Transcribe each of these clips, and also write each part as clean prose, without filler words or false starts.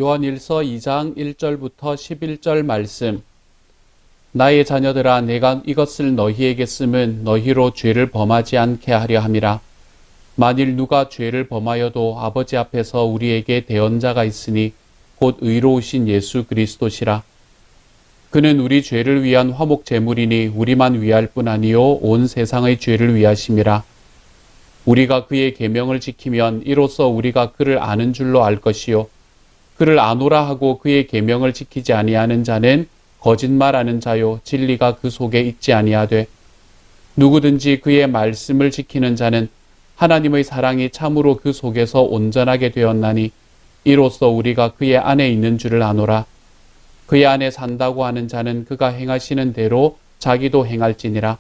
요한일서 2장 1절부터 11절 말씀. 나의 자녀들아, 내가 이것을 너희에게 쓰면 너희로 죄를 범하지 않게 하려 함이라. 만일 누가 죄를 범하여도 아버지 앞에서 우리에게 대언자가 있으니 곧 의로우신 예수 그리스도시라. 그는 우리 죄를 위한 화목 제물이니 우리만 위할 뿐 아니요 온 세상의 죄를 위하심이라. 우리가 그의 계명을 지키면 이로써 우리가 그를 아는 줄로 알 것이요 그를 아노라 하고 그의 계명을 지키지 아니하는 자는 거짓말하는 자요 진리가 그 속에 있지 아니하되, 누구든지 그의 말씀을 지키는 자는 하나님의 사랑이 참으로 그 속에서 온전하게 되었나니 이로써 우리가 그의 안에 있는 줄을 아노라. 그의 안에 산다고 하는 자는 그가 행하시는 대로 자기도 행할지니라.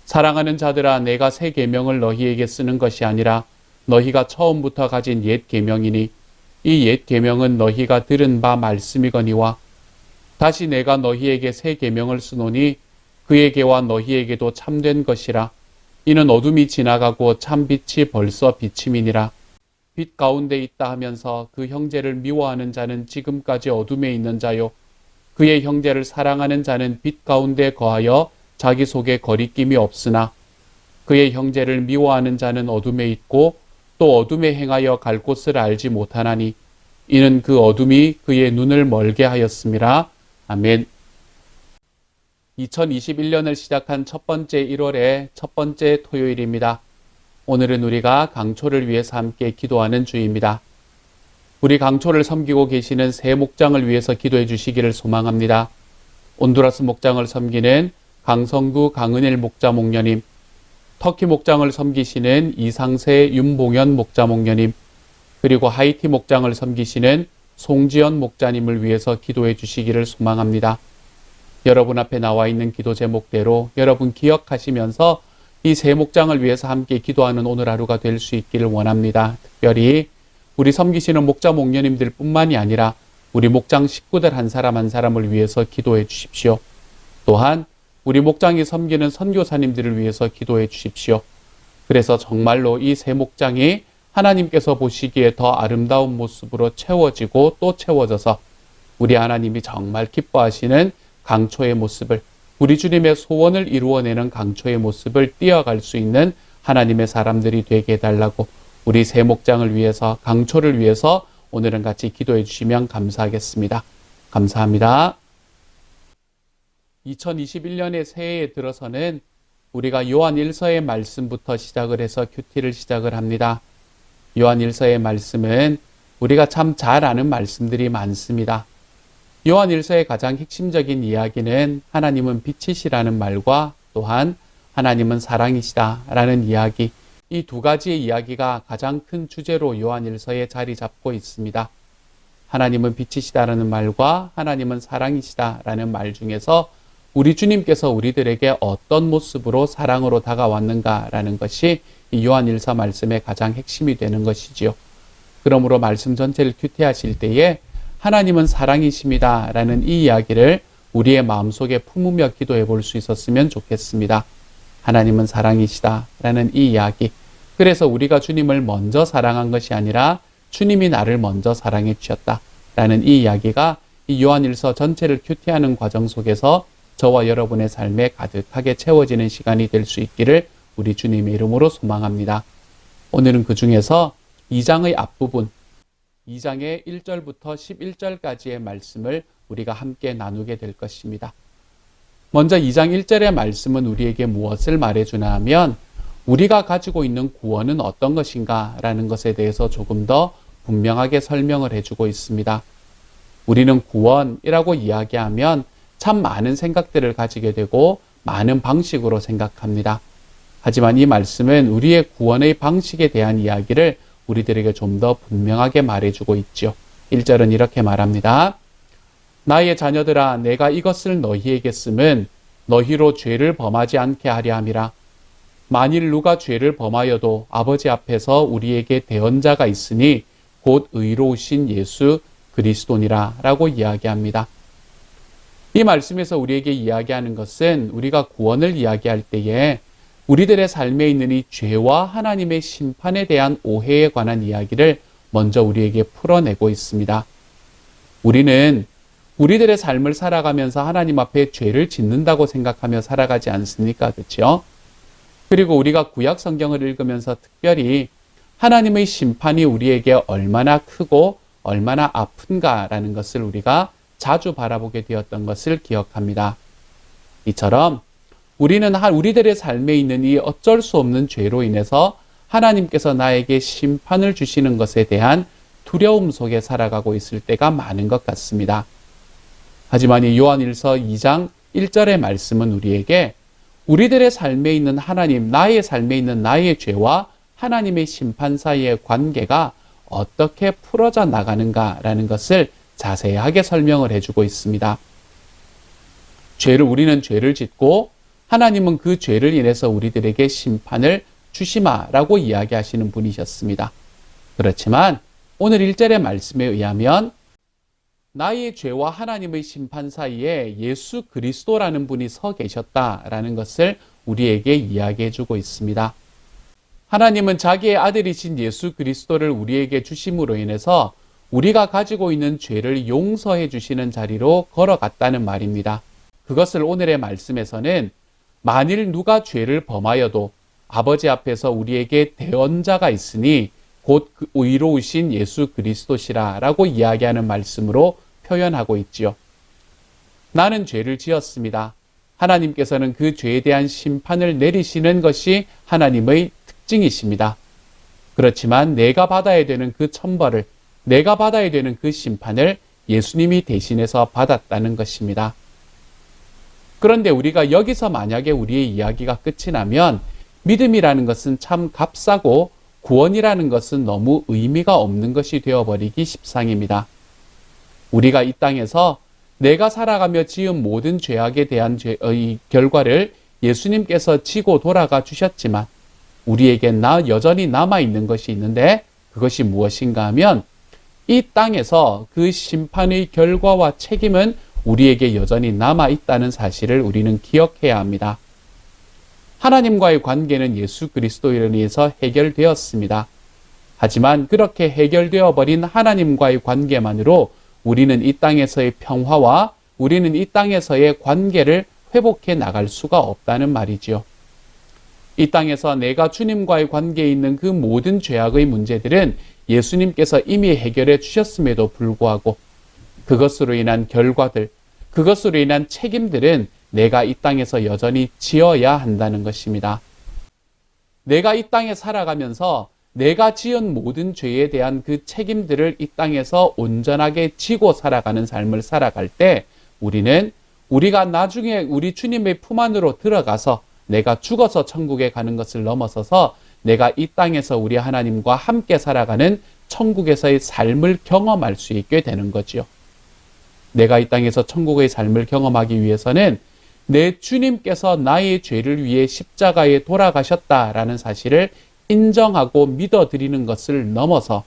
사랑하는 자들아, 내가 새 계명을 너희에게 쓰는 것이 아니라 너희가 처음부터 가진 옛 계명이니 이 옛 계명은 너희가 들은 바 말씀이거니와, 다시 내가 너희에게 새 계명을 쓰노니 그에게와 너희에게도 참된 것이라. 이는 어둠이 지나가고 참 빛이 벌써 비침이니라. 빛 가운데 있다 하면서 그 형제를 미워하는 자는 지금까지 어둠에 있는 자요 그의 형제를 사랑하는 자는 빛 가운데 거하여 자기 속에 거리낌이 없으나, 그의 형제를 미워하는 자는 어둠에 있고 또 어둠에 행하여 갈 곳을 알지 못하나니 이는 그 어둠이 그의 눈을 멀게 하였음이라. 아멘. 2021년을 시작한 첫 번째 1월의 첫 번째 토요일입니다. 오늘은 우리가 강초를 위해서 함께 기도하는 주입니다. 우리 강초를 섬기고 계시는 새 목장을 위해서 기도해 주시기를 소망합니다. 온두라스 목장을 섬기는 강성구 강은일 목자 목녀님, 터키 목장을 섬기시는 이상세 윤봉현 목자 목녀님, 그리고 하이티 목장을 섬기시는 송지연 목자님을 위해서 기도해 주시기를 소망합니다. 여러분 앞에 나와 있는 기도 제목대로 여러분 기억하시면서 이 새 목장을 위해서 함께 기도하는 오늘 하루가 될 수 있기를 원합니다. 특별히 우리 섬기시는 목자 목녀님들 뿐만이 아니라 우리 목장 식구들 한 사람 한 사람을 위해서 기도해 주십시오. 또한 우리 목장이 섬기는 선교사님들을 위해서 기도해 주십시오. 그래서 정말로 이 새 목장이 하나님께서 보시기에 더 아름다운 모습으로 채워지고 또 채워져서 우리 하나님이 정말 기뻐하시는 강초의 모습을, 우리 주님의 소원을 이루어내는 강초의 모습을 띄어갈 수 있는 하나님의 사람들이 되게 해달라고 우리 새 목장을 위해서, 강초를 위해서 오늘은 같이 기도해 주시면 감사하겠습니다. 감사합니다. 2021년의 새해에 들어서는 우리가 요한 1서의 말씀부터 시작을 해서 큐티를 시작을 합니다. 요한 1서의 말씀은 우리가 참 잘 아는 말씀들이 많습니다. 요한 1서의 가장 핵심적인 이야기는 하나님은 빛이시라는 말과 또한 하나님은 사랑이시다라는 이야기, 이 두 가지의 이야기가 가장 큰 주제로 요한 1서에 자리 잡고 있습니다. 하나님은 빛이시다라는 말과 하나님은 사랑이시다라는 말 중에서 우리 주님께서 우리들에게 어떤 모습으로 사랑으로 다가왔는가라는 것이 이 요한 1서 말씀의 가장 핵심이 되는 것이지요. 그러므로 말씀 전체를 큐티하실 때에 하나님은 사랑이십니다 라는 이 이야기를 우리의 마음속에 품으며 기도해 볼 수 있었으면 좋겠습니다. 하나님은 사랑이시다 라는 이 이야기, 그래서 우리가 주님을 먼저 사랑한 것이 아니라 주님이 나를 먼저 사랑해 주셨다 라는 이 이야기가 이 요한 1서 전체를 큐티하는 과정 속에서 저와 여러분의 삶에 가득하게 채워지는 시간이 될 수 있기를 우리 주님의 이름으로 소망합니다. 오늘은 그 중에서 2장의 앞부분, 2장의 1절부터 11절까지의 말씀을 우리가 함께 나누게 될 것입니다. 먼저 2장 1절의 말씀은 우리에게 무엇을 말해주나 하면 우리가 가지고 있는 구원은 어떤 것인가 라는 것에 대해서 조금 더 분명하게 설명을 해주고 있습니다. 우리는 구원이라고 이야기하면 참 많은 생각들을 가지게 되고 많은 방식으로 생각합니다. 하지만 이 말씀은 우리의 구원의 방식에 대한 이야기를 우리들에게 좀 더 분명하게 말해주고 있죠. 1절은 이렇게 말합니다. 나의 자녀들아, 내가 이것을 너희에게 쓰면 너희로 죄를 범하지 않게 하려 함이라. 만일 누가 죄를 범하여도 아버지 앞에서 우리에게 대언자가 있으니 곧 의로우신 예수 그리스도니라 라고 이야기합니다. 이 말씀에서 우리에게 이야기하는 것은 우리가 구원을 이야기할 때에 우리들의 삶에 있는 이 죄와 하나님의 심판에 대한 오해에 관한 이야기를 먼저 우리에게 풀어내고 있습니다. 우리는 우리들의 삶을 살아가면서 하나님 앞에 죄를 짓는다고 생각하며 살아가지 않습니까? 그렇죠? 그리고 우리가 구약 성경을 읽으면서 특별히 하나님의 심판이 우리에게 얼마나 크고 얼마나 아픈가라는 것을 우리가 자주 바라보게 되었던 것을 기억합니다. 이처럼 우리는 우리들의 삶에 있는 이 어쩔 수 없는 죄로 인해서 하나님께서 나에게 심판을 주시는 것에 대한 두려움 속에 살아가고 있을 때가 많은 것 같습니다. 하지만 이 요한일서 2장 1절의 말씀은 우리에게 우리들의 삶에 있는 하나님, 나의 삶에 있는 나의 죄와 하나님의 심판 사이의 관계가 어떻게 풀어져 나가는가라는 것을 자세하게 설명을 해주고 있습니다. 우리는 죄를 짓고 하나님은 그 죄를 인해서 우리들에게 심판을 주시마라고 이야기하시는 분이셨습니다. 그렇지만 오늘 1절의 말씀에 의하면 나의 죄와 하나님의 심판 사이에 예수 그리스도라는 분이 서 계셨다라는 것을 우리에게 이야기해 주고 있습니다. 하나님은 자기의 아들이신 예수 그리스도를 우리에게 주심으로 인해서 우리가 가지고 있는 죄를 용서해 주시는 자리로 걸어갔다는 말입니다. 그것을 오늘의 말씀에서는 만일 누가 죄를 범하여도 아버지 앞에서 우리에게 대언자가 있으니 곧 그 의로우신 예수 그리스도시라 라고 이야기하는 말씀으로 표현하고 있지요. 나는 죄를 지었습니다. 하나님께서는 그 죄에 대한 심판을 내리시는 것이 하나님의 특징이십니다. 그렇지만 내가 받아야 되는 그 천벌을, 내가 받아야 되는 그 심판을 예수님이 대신해서 받았다는 것입니다. 그런데 우리가 여기서 만약에 우리의 이야기가 끝이 나면 믿음이라는 것은 참 값싸고 구원이라는 것은 너무 의미가 없는 것이 되어버리기 십상입니다. 우리가 이 땅에서 내가 살아가며 지은 모든 죄악에 대한 죄의 결과를 예수님께서 지고 돌아가 주셨지만 우리에게 여전히 남아있는 것이 있는데 그것이 무엇인가 하면 이 땅에서 그 심판의 결과와 책임은 우리에게 여전히 남아있다는 사실을 우리는 기억해야 합니다. 하나님과의 관계는 예수 그리스도로 인해서 해결되었습니다. 하지만 그렇게 해결되어 버린 하나님과의 관계만으로 우리는 이 땅에서의 평화와 우리는 이 땅에서의 관계를 회복해 나갈 수가 없다는 말이지요. 이 땅에서 내가 주님과의 관계에 있는 그 모든 죄악의 문제들은 예수님께서 이미 해결해 주셨음에도 불구하고 그것으로 인한 결과들, 그것으로 인한 책임들은 내가 이 땅에서 여전히 지어야 한다는 것입니다. 내가 이 땅에 살아가면서 내가 지은 모든 죄에 대한 그 책임들을 이 땅에서 온전하게 지고 살아가는 삶을 살아갈 때 우리가 나중에 우리 주님의 품 안으로 들어가서 내가 죽어서 천국에 가는 것을 넘어서서 내가 이 땅에서 우리 하나님과 함께 살아가는 천국에서의 삶을 경험할 수 있게 되는 거지요. 내가 이 땅에서 천국의 삶을 경험하기 위해서는 내 주님께서 나의 죄를 위해 십자가에 돌아가셨다라는 사실을 인정하고 믿어드리는 것을 넘어서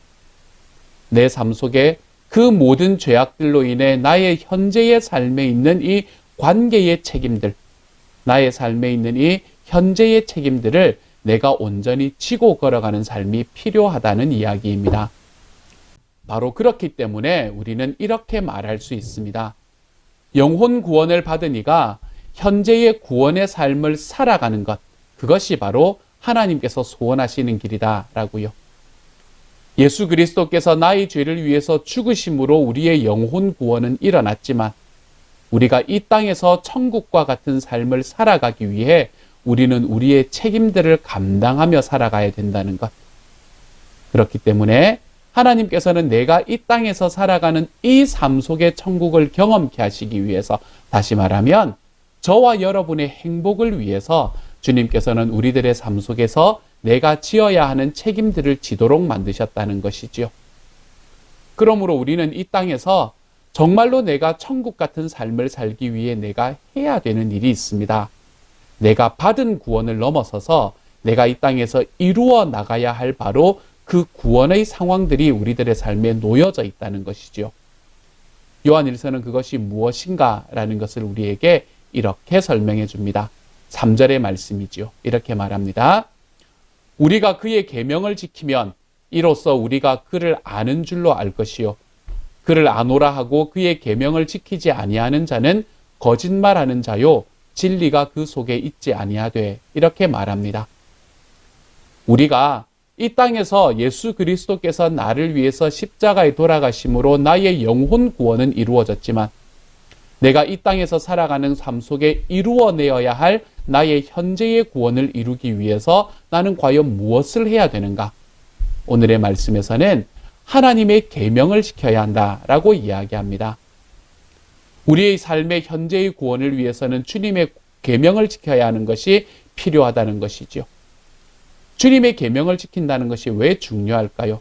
내 삶 속에 그 모든 죄악들로 인해 나의 현재의 삶에 있는 이 관계의 책임들, 나의 삶에 있는 이 현재의 책임들을 내가 온전히 지고 걸어가는 삶이 필요하다는 이야기입니다. 바로 그렇기 때문에 우리는 이렇게 말할 수 있습니다. 영혼 구원을 받은 이가 현재의 구원의 삶을 살아가는 것, 그것이 바로 하나님께서 소원하시는 길이다 라고요. 예수 그리스도께서 나의 죄를 위해서 죽으심으로 우리의 영혼 구원은 일어났지만 우리가 이 땅에서 천국과 같은 삶을 살아가기 위해 우리는 우리의 책임들을 감당하며 살아가야 된다는 것. 그렇기 때문에 하나님께서는 내가 이 땅에서 살아가는 이 삶 속의 천국을 경험케 하시기 위해서, 다시 말하면 저와 여러분의 행복을 위해서 주님께서는 우리들의 삶 속에서 내가 지어야 하는 책임들을 지도록 만드셨다는 것이지요. 그러므로 우리는 이 땅에서 정말로 내가 천국 같은 삶을 살기 위해 내가 해야 되는 일이 있습니다. 내가 받은 구원을 넘어서서 내가 이 땅에서 이루어 나가야 할 바로 그 구원의 상황들이 우리들의 삶에 놓여져 있다는 것이죠. 요한일서는 그것이 무엇인가라는 것을 우리에게 이렇게 설명해 줍니다. 3절의 말씀이지요. 이렇게 말합니다. 우리가 그의 계명을 지키면 이로써 우리가 그를 아는 줄로 알 것이요 그를 아노라 하고 그의 계명을 지키지 아니하는 자는 거짓말하는 자요 진리가 그 속에 있지 아니하되 이렇게 말합니다. 우리가 이 땅에서 예수 그리스도께서 나를 위해서 십자가에 돌아가심으로 나의 영혼 구원은 이루어졌지만 내가 이 땅에서 살아가는 삶 속에 이루어내어야 할 나의 현재의 구원을 이루기 위해서 나는 과연 무엇을 해야 되는가? 오늘의 말씀에서는 하나님의 계명을 지켜야 한다라고 이야기합니다. 우리의 삶의 현재의 구원을 위해서는 주님의 계명을 지켜야 하는 것이 필요하다는 것이지요. 주님의 계명을 지킨다는 것이 왜 중요할까요?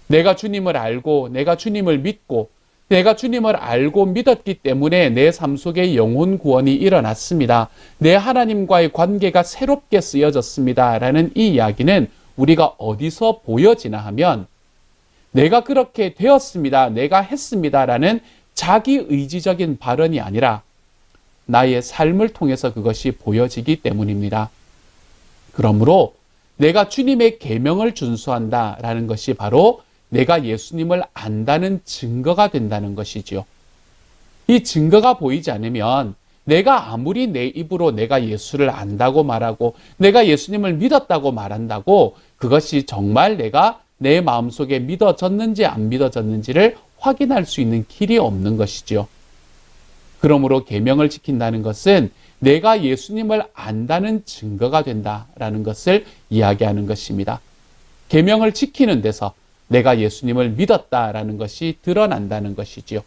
내가 주님을 알고 내가 주님을 믿고 내가 주님을 알고 믿었기 때문에 내 삶 속에 영혼 구원이 일어났습니다. 내 하나님과의 관계가 새롭게 쓰여졌습니다. 라는 이 이야기는 우리가 어디서 보여지나 하면 내가 그렇게 되었습니다. 내가 했습니다. 라는 자기 의지적인 발언이 아니라 나의 삶을 통해서 그것이 보여지기 때문입니다. 그러므로 내가 주님의 계명을 준수한다라는 것이 바로 내가 예수님을 안다는 증거가 된다는 것이지요. 이 증거가 보이지 않으면 내가 아무리 내 입으로 내가 예수를 안다고 말하고 내가 예수님을 믿었다고 말한다고 그것이 정말 내가 내 마음속에 믿어졌는지 안 믿어졌는지를 확인할 수 있는 길이 없는 것이지요. 그러므로 계명을 지킨다는 것은 내가 예수님을 안다는 증거가 된다라는 것을 이야기하는 것입니다. 계명을 지키는 데서 내가 예수님을 믿었다라는 것이 드러난다는 것이지요.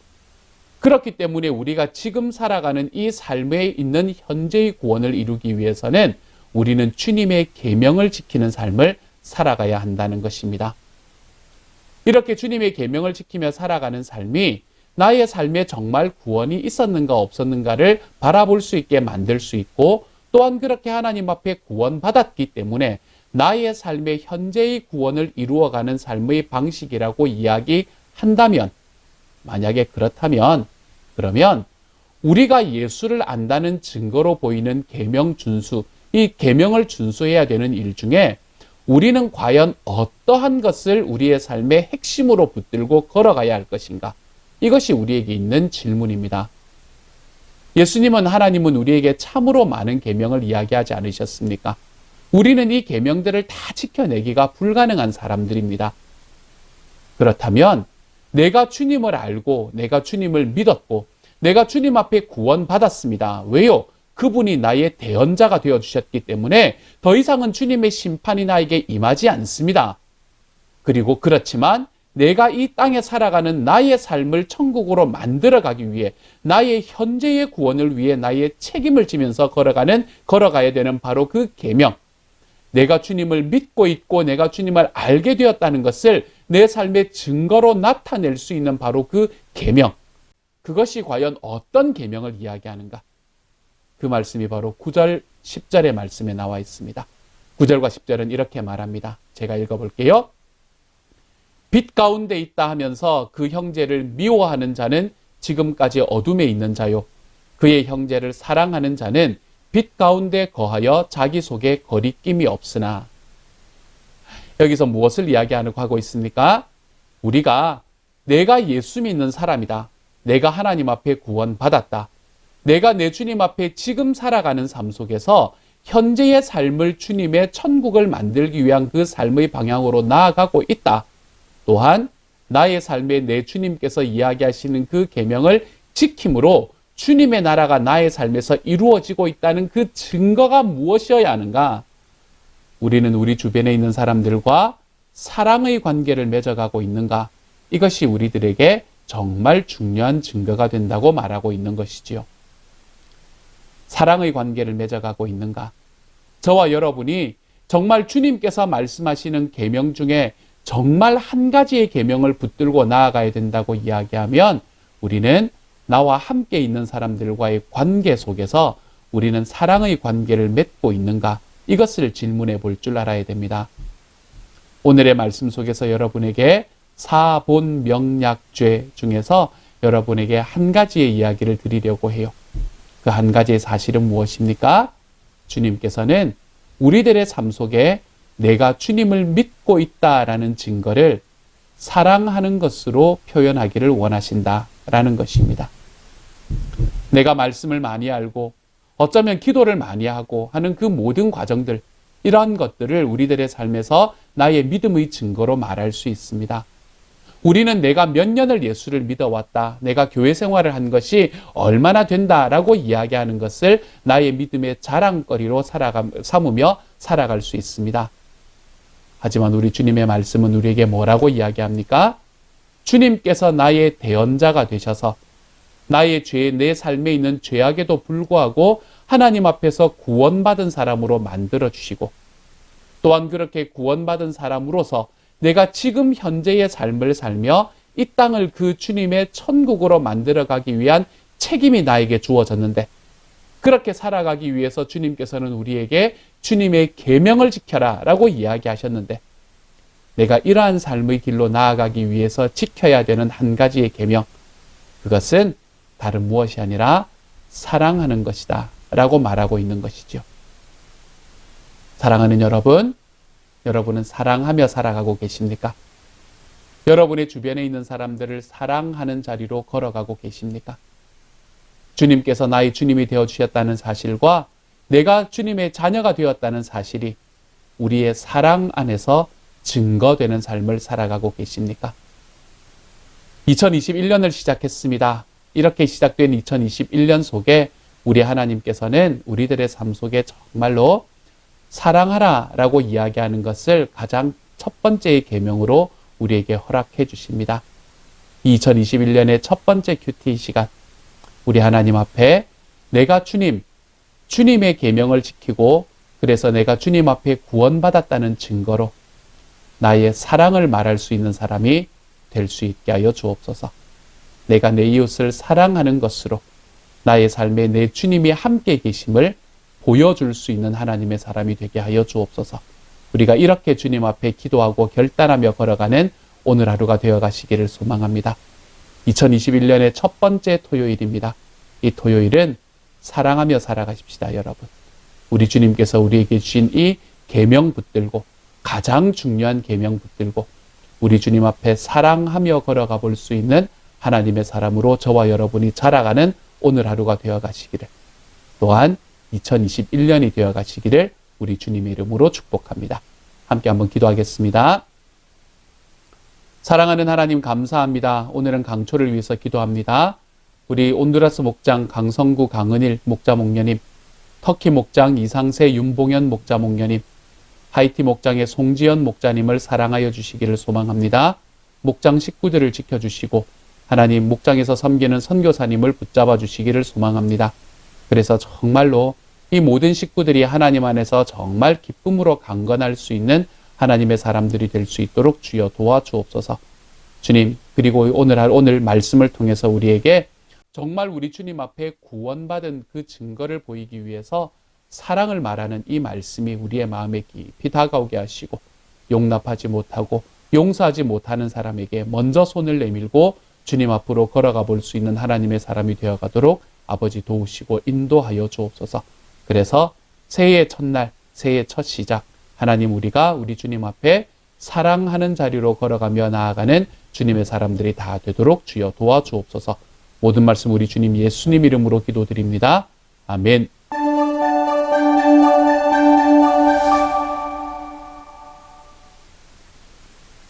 그렇기 때문에 우리가 지금 살아가는 이 삶에 있는 현재의 구원을 이루기 위해서는 우리는 주님의 계명을 지키는 삶을 살아가야 한다는 것입니다. 이렇게 주님의 계명을 지키며 살아가는 삶이 나의 삶에 정말 구원이 있었는가 없었는가를 바라볼 수 있게 만들 수 있고 또한 그렇게 하나님 앞에 구원받았기 때문에 나의 삶의 현재의 구원을 이루어가는 삶의 방식이라고 이야기한다면 만약에 그렇다면 그러면 우리가 예수를 안다는 증거로 보이는 계명 준수, 이 계명을 준수해야 되는 일 중에 우리는 과연 어떠한 것을 우리의 삶의 핵심으로 붙들고 걸어가야 할 것인가? 이것이 우리에게 있는 질문입니다. 예수님은 하나님은 우리에게 참으로 많은 계명을 이야기하지 않으셨습니까? 우리는 이 계명들을 다 지켜내기가 불가능한 사람들입니다. 그렇다면 내가 주님을 알고 내가 주님을 믿었고 내가 주님 앞에 구원받았습니다. 왜요? 그분이 나의 대언자가 되어주셨기 때문에 더 이상은 주님의 심판이 나에게 임하지 않습니다. 그리고 그렇지만 내가 이 땅에 살아가는 나의 삶을 천국으로 만들어가기 위해 나의 현재의 구원을 위해 나의 책임을 지면서 걸어가야 되는 바로 그 계명. 내가 주님을 믿고 있고 내가 주님을 알게 되었다는 것을 내 삶의 증거로 나타낼 수 있는 바로 그 계명. 그것이 과연 어떤 계명을 이야기하는가? 그 말씀이 바로 9절, 10절의 말씀에 나와 있습니다. 9절과 10절은 이렇게 말합니다. 제가 읽어볼게요. 빛 가운데 있다 하면서 그 형제를 미워하는 자는 지금까지 어둠에 있는 자요. 그의 형제를 사랑하는 자는 빛 가운데 거하여 자기 속에 거리낌이 없으나. 여기서 무엇을 이야기하려고 하고 있습니까? 우리가 내가 예수 믿는 사람이다. 내가 하나님 앞에 구원받았다. 내가 내 주님 앞에 지금 살아가는 삶 속에서 현재의 삶을 주님의 천국을 만들기 위한 그 삶의 방향으로 나아가고 있다. 또한 나의 삶에 내 주님께서 이야기하시는 그 계명을 지킴으로 주님의 나라가 나의 삶에서 이루어지고 있다는 그 증거가 무엇이어야 하는가? 우리는 우리 주변에 있는 사람들과 사랑의 관계를 맺어가고 있는가? 이것이 우리들에게 정말 중요한 증거가 된다고 말하고 있는 것이지요. 사랑의 관계를 맺어가고 있는가? 저와 여러분이 정말 주님께서 말씀하시는 계명 중에 정말 한 가지의 계명을 붙들고 나아가야 된다고 이야기하면 우리는 나와 함께 있는 사람들과의 관계 속에서 우리는 사랑의 관계를 맺고 있는가? 이것을 질문해 볼 줄 알아야 됩니다. 오늘의 말씀 속에서 여러분에게 사본명약죄 중에서 여러분에게 한 가지의 이야기를 드리려고 해요. 그 한 가지의 사실은 무엇입니까? 주님께서는 우리들의 삶 속에 내가 주님을 믿고 있다라는 증거를 사랑하는 것으로 표현하기를 원하신다라는 것입니다. 내가 말씀을 많이 알고 어쩌면 기도를 많이 하고 하는 그 모든 과정들, 이러한 것들을 우리들의 삶에서 나의 믿음의 증거로 말할 수 있습니다. 우리는 내가 몇 년을 예수를 믿어왔다, 내가 교회 생활을 한 것이 얼마나 된다라고 이야기하는 것을 나의 믿음의 자랑거리로 삼으며 살아갈 수 있습니다. 하지만 우리 주님의 말씀은 우리에게 뭐라고 이야기합니까? 주님께서 나의 대언자가 되셔서 나의 죄, 내 삶에 있는 죄악에도 불구하고 하나님 앞에서 구원받은 사람으로 만들어주시고, 또한 그렇게 구원받은 사람으로서 내가 지금 현재의 삶을 살며 이 땅을 그 주님의 천국으로 만들어가기 위한 책임이 나에게 주어졌는데, 그렇게 살아가기 위해서 주님께서는 우리에게 주님의 계명을 지켜라 라고 이야기하셨는데, 내가 이러한 삶의 길로 나아가기 위해서 지켜야 되는 한 가지의 계명, 그것은 다른 무엇이 아니라 사랑하는 것이다 라고 말하고 있는 것이죠. 사랑하는 여러분, 여러분은 사랑하며 살아가고 계십니까? 여러분의 주변에 있는 사람들을 사랑하는 자리로 걸어가고 계십니까? 주님께서 나의 주님이 되어주셨다는 사실과 내가 주님의 자녀가 되었다는 사실이 우리의 사랑 안에서 증거되는 삶을 살아가고 계십니까? 2021년을 시작했습니다. 이렇게 시작된 2021년 속에 우리 하나님께서는 우리들의 삶 속에 정말로 사랑하라 라고 이야기하는 것을 가장 첫 번째의 계명으로 우리에게 허락해 주십니다. 2021년의 첫 번째 큐티 시간, 우리 하나님 앞에 내가 주님의 계명을 지키고 그래서 내가 주님 앞에 구원받았다는 증거로 나의 사랑을 말할 수 있는 사람이 될 수 있게 하여 주옵소서. 내가 내 이웃을 사랑하는 것으로 나의 삶에 내 주님이 함께 계심을 보여줄 수 있는 하나님의 사람이 되게 하여 주옵소서. 우리가 이렇게 주님 앞에 기도하고 결단하며 걸어가는 오늘 하루가 되어 가시기를 소망합니다. 2021년의 첫 번째 토요일입니다. 이 토요일은 사랑하며 살아가십시다, 여러분. 우리 주님께서 우리에게 주신 이 계명 붙들고, 가장 중요한 계명 붙들고 우리 주님 앞에 사랑하며 걸어가 볼 수 있는 하나님의 사람으로 저와 여러분이 자라가는 오늘 하루가 되어 가시기를, 또한 2021년이 되어 가시기를 우리 주님의 이름으로 축복합니다. 함께 한번 기도하겠습니다. 사랑하는 하나님, 감사합니다. 오늘은 강초를 위해서 기도합니다. 우리 온두라스 목장 강성구 강은일 목자 목녀님, 터키 목장 이상세 윤봉현 목자 목녀님, 하이티 목장의 송지연 목자님을 사랑하여 주시기를 소망합니다. 목장 식구들을 지켜주시고 하나님, 목장에서 섬기는 선교사님을 붙잡아 주시기를 소망합니다. 그래서 정말로 이 모든 식구들이 하나님 안에서 정말 기쁨으로 강건할 수 있는 하나님의 사람들이 될 수 있도록 주여 도와주옵소서. 주님, 그리고 오늘 말씀을 통해서 우리에게 정말 우리 주님 앞에 구원받은 그 증거를 보이기 위해서 사랑을 말하는 이 말씀이 우리의 마음에 깊이 다가오게 하시고, 용납하지 못하고 용서하지 못하는 사람에게 먼저 손을 내밀고 주님 앞으로 걸어가 볼 수 있는 하나님의 사람이 되어가도록 아버지 도우시고 인도하여 주옵소서. 그래서 새해의 첫날, 새해의 첫 시작, 하나님, 우리가 우리 주님 앞에 사랑하는 자리로 걸어가며 나아가는 주님의 사람들이 다 되도록 주여 도와주옵소서. 모든 말씀 우리 주님 예수님 이름으로 기도드립니다. 아멘.